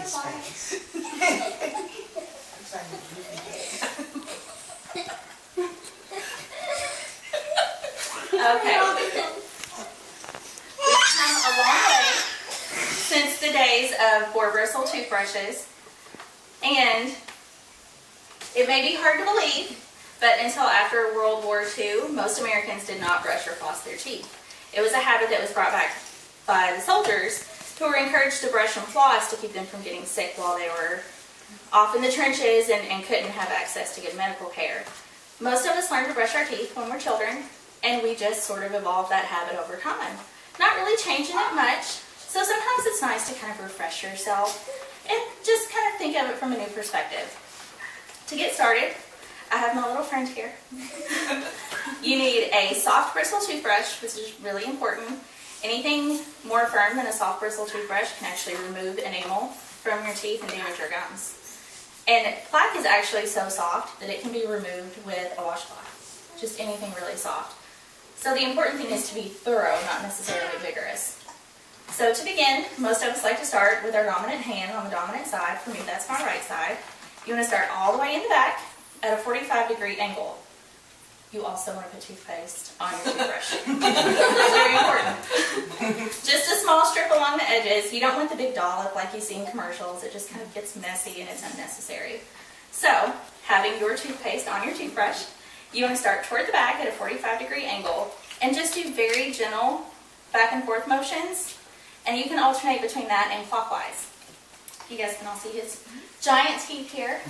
space. Okay. We've come a long way since the days of boar bristle toothbrushes, and it may be hard to believe, but until after World War II, most Americans did not brush or floss their teeth. It was a habit that was brought back by the soldiers, who were encouraged to brush and floss to keep them from getting sick while they were off in the trenches and couldn't have access to good medical care. Most of us learned to brush our teeth when we're children, and we just sort of evolved that habit over time. Not really changing it much, so sometimes it's nice to kind of refresh yourself and just kind of think of it from a new perspective. To get started, I have my little friend here. You need a soft bristle toothbrush, which is really important. Anything more firm than a soft bristle toothbrush can actually remove enamel from your teeth and damage your gums. And plaque is actually so soft that it can be removed with a washcloth. Just anything really soft. So the important thing is to be thorough, not necessarily vigorous. So to begin, most of us like to start with our dominant hand on the dominant side. For me, that's my right side. You want to start all the way in the back at a 45-degree angle. You also want to put toothpaste on your toothbrush. Very important. Just a small strip along the edges. You don't want the big dollop like you see in commercials. It just kind of gets messy and it's unnecessary. So, having your toothpaste on your toothbrush, you want to start toward the back at a 45-degree angle and just do very gentle back and forth motions, and you can alternate between that and clockwise. You guys can all see his giant teeth here.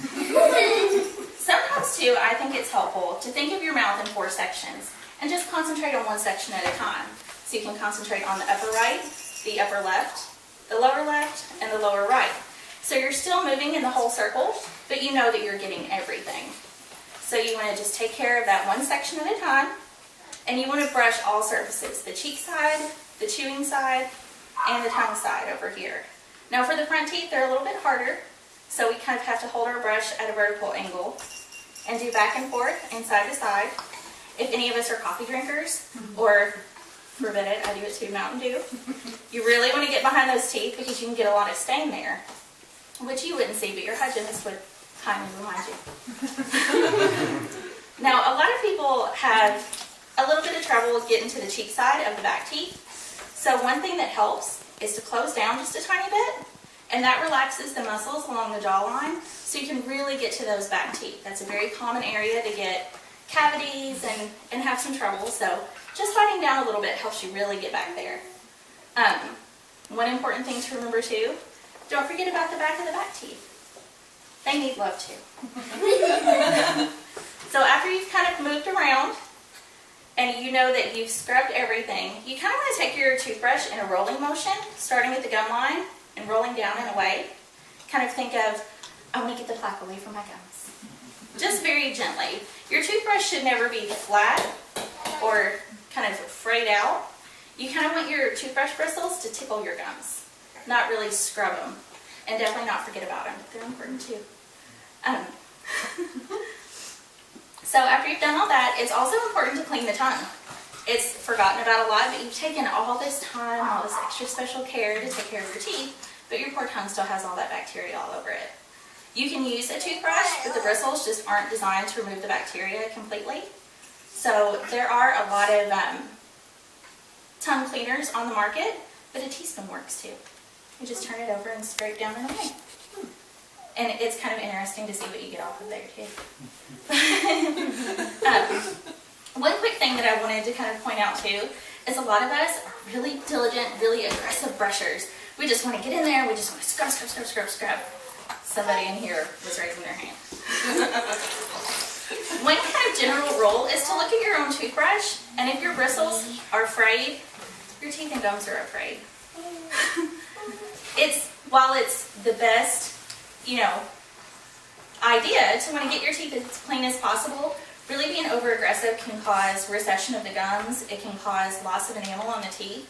Sometimes too, I think it's helpful to think of your mouth in 4 sections and just concentrate on one section at a time. So you can concentrate on the upper right, the upper left, the lower left, and the lower right. So you're still moving in the whole circle, but you know that you're getting everything. So you want to just take care of that one section at a time, and you want to brush all surfaces, the cheek side, the chewing side, and the tongue side over here. Now for the front teeth, they're a little bit harder, so we kind of have to hold our brush at a vertical angle and do back and forth and side to side. If any of us are coffee drinkers, or forbid it, I do it too, Mountain Dew, you really want to get behind those teeth because you can get a lot of stain there, which you wouldn't see, but your hygienist would kindly remind you. Now, a lot of people have a little bit of trouble with getting to the cheek side of the back teeth, so one thing that helps is to close down just a tiny bit, and that relaxes the muscles along the jawline, so you can really get to those back teeth. That's a very common area to get cavities and have some trouble, so just biting down a little bit helps you really get back there. One important thing to remember too, don't forget about the back of the back teeth. They need love too. So after you've kind of moved around, and you know that you've scrubbed everything, you kind of want to take your toothbrush in a rolling motion, starting at the gum line and rolling down and away. Kind of think of, I want to get the plaque away from my gums. Just very gently. Your toothbrush should never be flat or kind of frayed out. You kind of want your toothbrush bristles to tickle your gums, not really scrub them. And definitely not forget about them. They're important too. So after you've done all that, it's also important to clean the tongue. It's forgotten about a lot, but you've taken all this time, all this extra special care to take care of your teeth, but your poor tongue still has all that bacteria all over it. You can use a toothbrush, but the bristles just aren't designed to remove the bacteria completely. So there are a lot of tongue cleaners on the market, but a teaspoon works too. You just turn it over and scrape down and away. And it's kind of interesting to see what you get off of there too. One quick thing that I wanted to kind of point out too is a lot of us are really diligent, really aggressive brushers. We just want to get in there, we just want to scrub, scrub, scrub, scrub, scrub. Somebody in here was raising their hand. One kind of general rule is to look at your own toothbrush, and if your bristles are frayed, your teeth and gums are afraid. While it's the best, idea to want to get your teeth as clean as possible, really being over-aggressive can cause recession of the gums. It can cause loss of enamel on the teeth,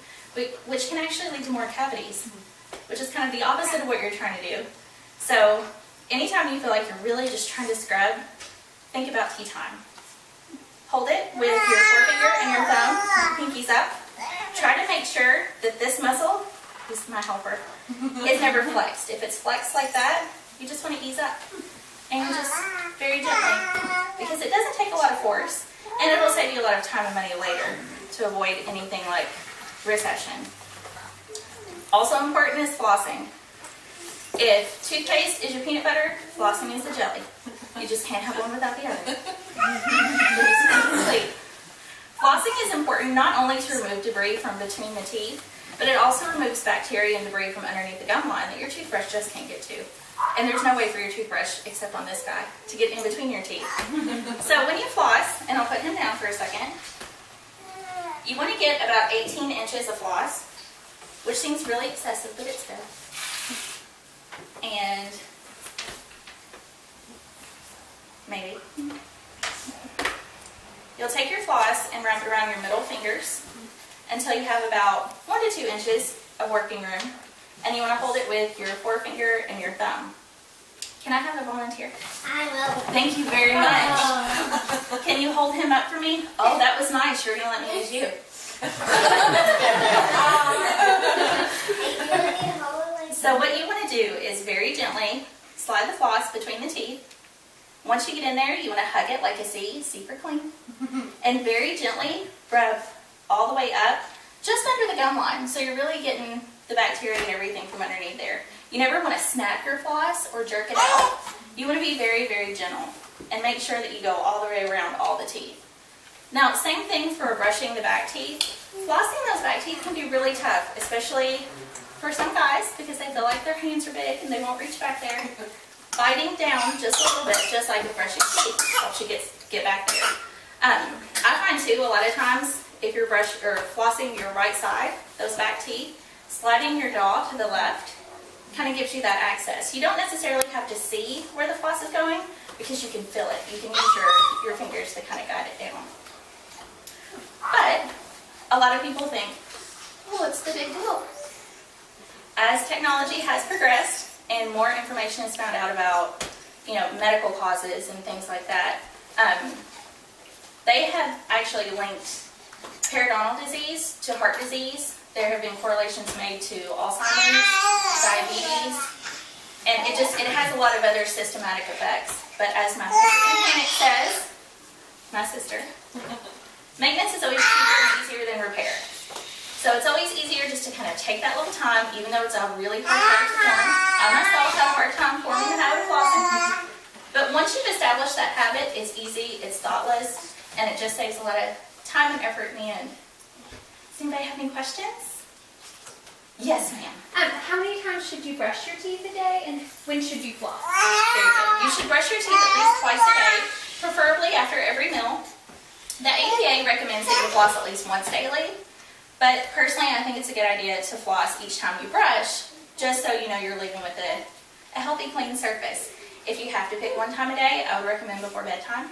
which can actually lead to more cavities, which is kind of the opposite of what you're trying to do. So anytime you feel like you're really just trying to scrub, think about tea time. Hold it with your forefinger and your thumb, pinkies up. Try to make sure that this muscle this is my helper, is never flexed. If it's flexed like that, you just want to ease up and just very gently, because it doesn't take a lot of force, and it'll save you a lot of time and money later to avoid anything like recession. Also important is flossing. If toothpaste is your peanut butter, flossing is the jelly. You just can't have one without the other. It's incomplete. Flossing is important not only to remove debris from between the teeth, but it also removes bacteria and debris from underneath the gum line that your toothbrush just can't get to. And there's no way for your toothbrush, except on this guy, to get in between your teeth. So when you floss, and I'll put him down for a second, you want to get about 18 inches of floss, which seems really excessive, but it's good. And maybe. You'll take your floss and wrap it around your middle fingers until you have about 1 to 2 inches of working room. And you want to hold it with your forefinger and your thumb. Can I have a volunteer? I will. Thank you very much. Can you hold him up for me? Oh, that was nice. You're going to let me use you. So what you want to do is very gently slide the floss between the teeth. Once you get in there, you want to hug it like a C for clean. And very gently rub all the way up, just under the gum line. So you're really getting the bacteria and everything from underneath there. You never want to snap your floss or jerk it out. You want to be very, very gentle and make sure that you go all the way around all the teeth. Now, same thing for brushing the back teeth. Flossing those back teeth can be really tough, especially for some guys because they feel like their hands are big and they won't reach back there. Biting down just a little bit, just like with brushing teeth, helps you get back there. I find too, a lot of times, if you're flossing your right side, those back teeth, sliding your jaw to the left kind of gives you that access. You don't necessarily have to see where the floss is going because you can feel it. You can use your fingers to kind of guide it down. But a lot of people think, well, what's the big deal? As technology has progressed and more information is found out about, medical causes and things like that, they have actually linked periodontal disease to heart disease. There have been correlations made to Alzheimer's, diabetes, and it has a lot of other systematic effects. But as my mechanic says, my sister, maintenance is always cheaper and easier than repair. So it's always easier just to kind of take that little time, even though it's a really hard habit to form. I myself have a hard time forming the habit of flossing. But once you've established that habit, it's easy, it's thoughtless, and it just saves a lot of time and effort in the end. Does anybody have any questions? Yes, ma'am. How many times should you brush your teeth a day, and when should you floss? Very good. You should brush your teeth at least twice a day, preferably after every meal. The APA recommends that you floss at least once daily, but personally I think it's a good idea to floss each time you brush, just so you know you're leaving with a healthy, clean surface. If you have to pick one time a day, I would recommend before bedtime,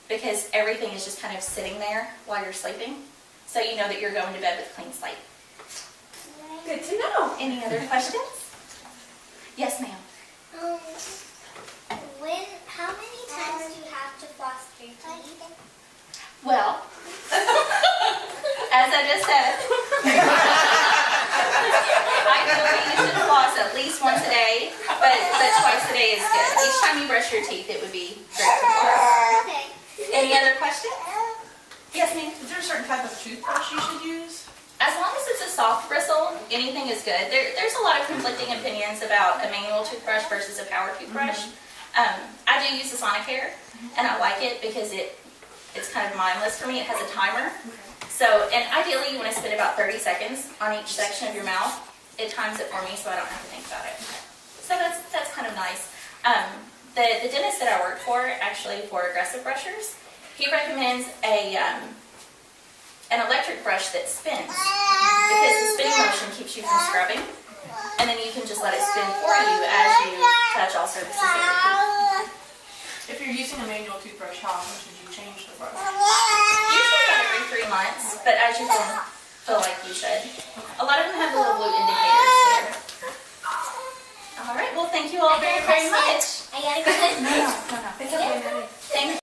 because everything is just kind of sitting there while you're sleeping, so you know that you're going to bed with a clean slate. Good to know. Any other questions? Yes, ma'am. How many times do you have to floss your teeth? Well, as I just said, ideally you should floss at least once a day, but twice a day is good. Each time you brush your teeth, it would be great to floss. Okay. Any other questions? Yes, ma'am. Is there a certain type of toothbrush you should use? As long as it's a soft bristle, anything is good. There's a lot of conflicting opinions about a manual toothbrush versus a power toothbrush. I do use the Sonicare, and I like it because it's kind of mindless for me. It has a timer. So, and ideally you want to spend about 30 seconds on each section of your mouth. It times it for me so I don't have to think about it. So that's kind of nice. The dentist that I work for, actually for aggressive brushers, he recommends an electric brush that spins, because the spinning motion keeps you from scrubbing, and then you can just let it spin for you as you touch all surfaces of your teeth. If you're using a manual toothbrush, how often should you change the brush? Usually about every 3 months, but as you feel like you should. A lot of them have the little blue indicators there. All right, well thank you all very, very much. I gotta go. No. It's okay. Thank you.